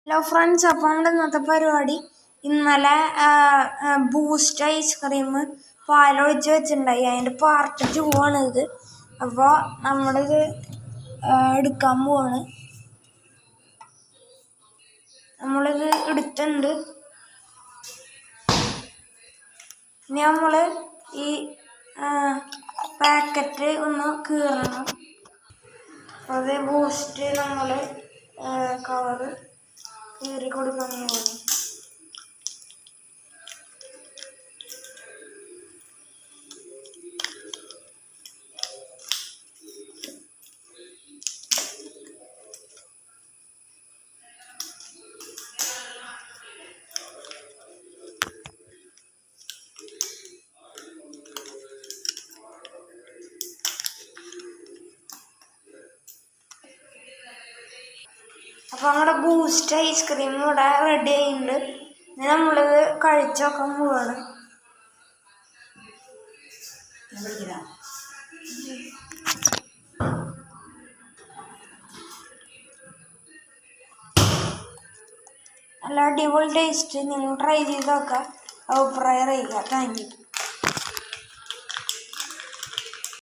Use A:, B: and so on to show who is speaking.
A: Hello friends, അപ്പോൾ നമ്മുടെ ഇന്നത്തെ പരിപാടി ഇന്നലെ ബൂസ്റ്റ് ഐസ്ക്രീം പാലൊഴിച്ച് വെച്ചിട്ടുണ്ടായി. അതിൻ്റെ പാർട്ട് 2 ആണിത്. അപ്പോൾ നമ്മളിത് എടുക്കാൻ പോവാണ്. നമ്മളിത് എടുത്തിട്ടുണ്ട്. ഇനി നമ്മൾ ഈ പാക്കറ്റ് ഒന്ന് കീറണം. അത് ബൂസ്റ്റ് നമ്മൾ കവറ് കീറി കൊടുക്കാൻ പോകുന്നു. അപ്പോൾ നമ്മുടെ ബൂസ്റ്റ് ഐസ്ക്രീം ഇവിടെ റെഡി ആയിട്ടുണ്ട്. ഇനി നമ്മളിത് കഴിച്ച് നോക്കാൻ പോവാണ്. നല്ല അടിപൊളി ടേസ്റ്റ്. നിങ്ങൾ ട്രൈ ചെയ്ത് നോക്കാം. അഭിപ്രായം അറിയിക്കുക. Thank you.